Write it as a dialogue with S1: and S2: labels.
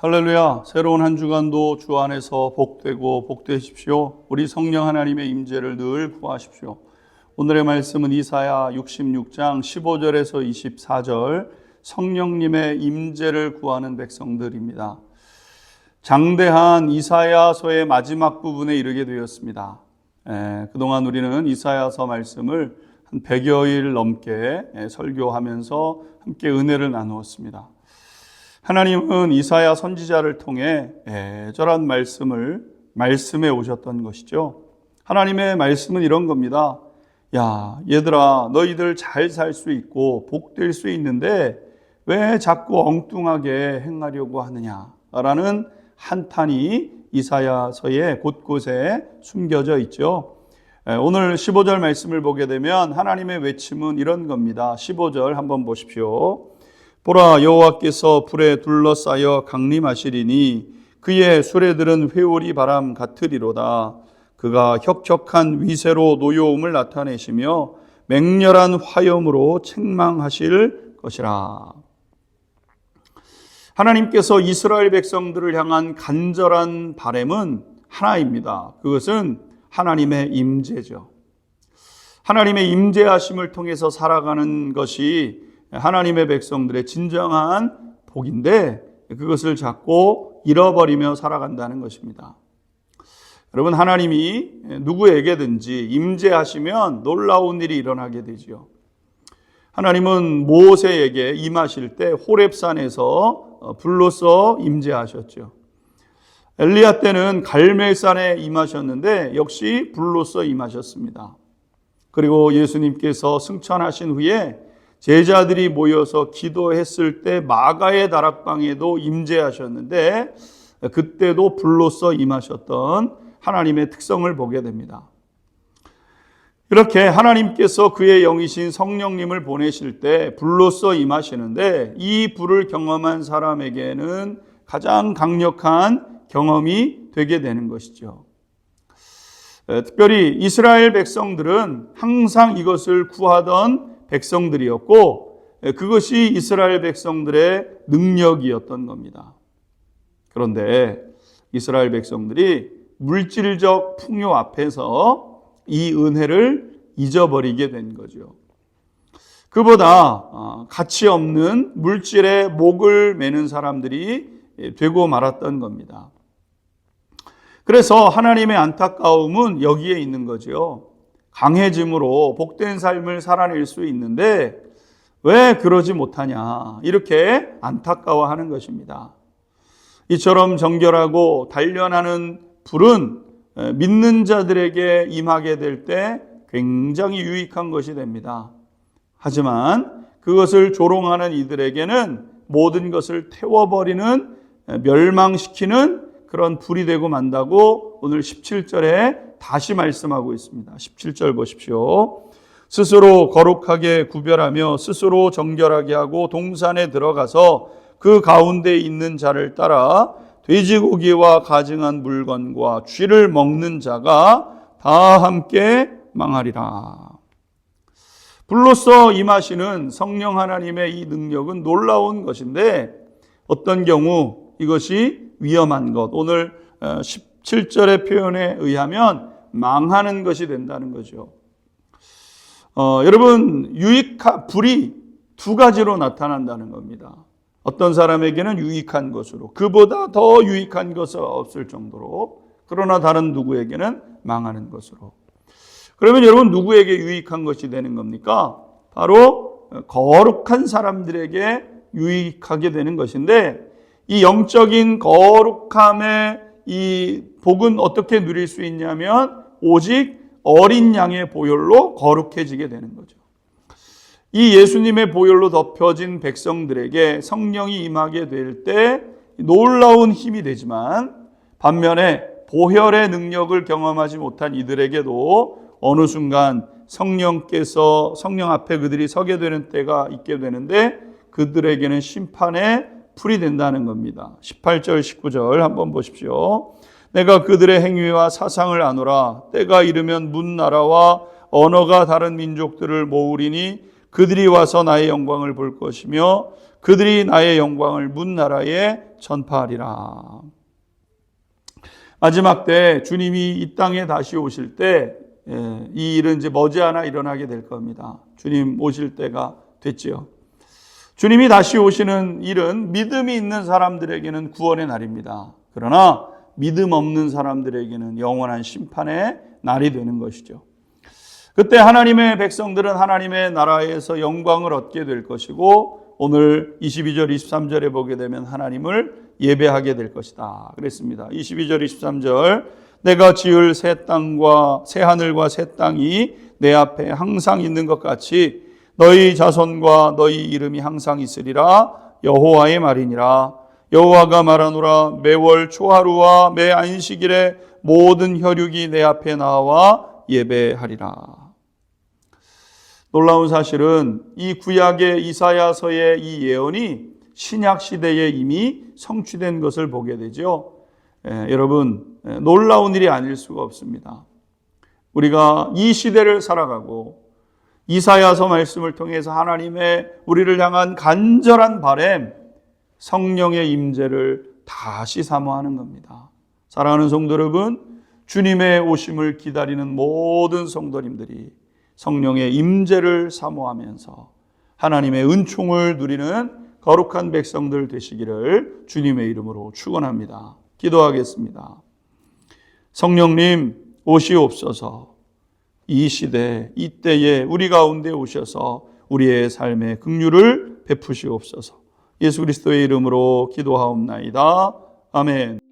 S1: 할렐루야. 새로운 한 주간도 주 안에서 복되고 복되십시오. 우리 성령 하나님의 임재를 늘 구하십시오. 오늘의 말씀은 이사야 66장 15절에서 24절 성령님의 임재를 구하는 백성들입니다. 장대한 이사야서의 마지막 부분에 이르게 되었습니다. 그동안 우리는 이사야서 말씀을 한 100여일 넘게 설교하면서 함께 은혜를 나누었습니다. 하나님은 이사야 선지자를 통해 애절한 말씀해 오셨던 것이죠. 하나님의 말씀은 이런 겁니다. 야, 얘들아, 너희들 잘 살 수 있고 복될 수 있는데 왜 자꾸 엉뚱하게 행하려고 하느냐라는 한탄이 이사야서의 곳곳에 숨겨져 있죠. 오늘 15절 말씀을 보게 되면 하나님의 외침은 이런 겁니다. 15절 한번 보십시오. 보라, 여호와께서 불에 둘러싸여 강림하시리니 그의 수레들은 회오리 바람 같으리로다. 그가 혁혁한 위세로 노여움을 나타내시며 맹렬한 화염으로 책망하실 것이라. 하나님께서 이스라엘 백성들을 향한 간절한 바람은 하나입니다. 그것은 하나님의 임재죠. 하나님의 임재하심을 통해서 살아가는 것이 하나님의 백성들의 진정한 복인데 그것을 자꾸 잃어버리며 살아간다는 것입니다. 여러분, 하나님이 누구에게든지 임재하시면 놀라운 일이 일어나게 되지요. 하나님은 모세에게 임하실 때 호렙산에서 불로써 임재하셨죠. 엘리야 때는 갈멜산에 임하셨는데 역시 불로써 임하셨습니다. 그리고 예수님께서 승천하신 후에 제자들이 모여서 기도했을 때 마가의 다락방에도 임재하셨는데 그때도 불로써 임하셨던 하나님의 특성을 보게 됩니다. 이렇게 하나님께서 그의 영이신 성령님을 보내실 때 불로써 임하시는데 이 불을 경험한 사람에게는 가장 강력한 경험이 되게 되는 것이죠. 특별히 이스라엘 백성들은 항상 이것을 구하던 백성들이었고 그것이 이스라엘 백성들의 능력이었던 겁니다. 그런데 이스라엘 백성들이 물질적 풍요 앞에서 이 은혜를 잊어버리게 된 거죠. 그보다 가치 없는 물질에 목을 매는 사람들이 되고 말았던 겁니다. 그래서 하나님의 안타까움은 여기에 있는 거죠. 강해짐으로 복된 삶을 살아낼 수 있는데 왜 그러지 못하냐, 이렇게 안타까워하는 것입니다. 이처럼 정결하고 단련하는 불은 믿는 자들에게 임하게 될 때 굉장히 유익한 것이 됩니다. 하지만 그것을 조롱하는 이들에게는 모든 것을 태워버리는, 멸망시키는 그런 불이 되고 만다고 오늘 17절에 다시 말씀하고 있습니다. 17절 보십시오. 스스로 거룩하게 구별하며 스스로 정결하게 하고 동산에 들어가서 그 가운데 있는 자를 따라 돼지고기와 가증한 물건과 쥐를 먹는 자가 다 함께 망하리라. 불로써 임하시는 성령 하나님의 이 능력은 놀라운 것인데 어떤 경우 이것이 위험한 것, 오늘 17절의 표현에 의하면 망하는 것이 된다는 거죠. 여러분, 불이 두 가지로 나타난다는 겁니다. 어떤 사람에게는 유익한 것으로, 그보다 더 유익한 것은 없을 정도로, 그러나 다른 누구에게는 망하는 것으로. 그러면 여러분, 누구에게 유익한 것이 되는 겁니까? 바로 거룩한 사람들에게 유익하게 되는 것인데 이 영적인 거룩함의 이 복은 어떻게 누릴 수 있냐면 오직 어린 양의 보혈로 거룩해지게 되는 거죠. 이 예수님의 보혈로 덮여진 백성들에게 성령이 임하게 될 때 놀라운 힘이 되지만 반면에 보혈의 능력을 경험하지 못한 이들에게도 어느 순간 성령 앞에 그들이 서게 되는 때가 있게 되는데 그들에게는 심판의 풀이 된다는 겁니다. 18절 19절 한번 보십시오. 내가 그들의 행위와 사상을 아노라. 때가 이르면 문 나라와 언어가 다른 민족들을 모으리니 그들이 와서 나의 영광을 볼 것이며 그들이 나의 영광을 문 나라에 전파하리라. 마지막 때 주님이 이 땅에 다시 오실 때 이 일은 이제 머지않아 일어나게 될 겁니다. 주님 오실 때가 됐지요. 주님이 다시 오시는 일은 믿음이 있는 사람들에게는 구원의 날입니다. 그러나 믿음 없는 사람들에게는 영원한 심판의 날이 되는 것이죠. 그때 하나님의 백성들은 하나님의 나라에서 영광을 얻게 될 것이고 오늘 22절 23절에 보게 되면 하나님을 예배하게 될 것이다 그랬습니다. 22절 23절 내가 지을 새 땅과 새 하늘과 새 땅이 내 앞에 항상 있는 것 같이 너희 자손과 너희 이름이 항상 있으리라 여호와의 말이니라. 여호와가 말하노라 매월 초하루와 매 안식일에 모든 혈육이 내 앞에 나와 예배하리라. 놀라운 사실은 이 구약의 이사야서의 이 예언이 신약 시대에 이미 성취된 것을 보게 되죠. 여러분 놀라운 일이 아닐 수가 없습니다. 우리가 이 시대를 살아가고 이사야서 말씀을 통해서 하나님의 우리를 향한 간절한 바람, 성령의 임재를 다시 사모하는 겁니다. 사랑하는 성도 여러분, 주님의 오심을 기다리는 모든 성도님들이 성령의 임재를 사모하면서 하나님의 은총을 누리는 거룩한 백성들 되시기를 주님의 이름으로 축원합니다. 기도하겠습니다. 성령님 오시옵소서. 이 시대 이때에 우리 가운데 오셔서 우리의 삶의 긍휼을 베푸시옵소서. 예수 그리스도의 이름으로 기도하옵나이다. 아멘.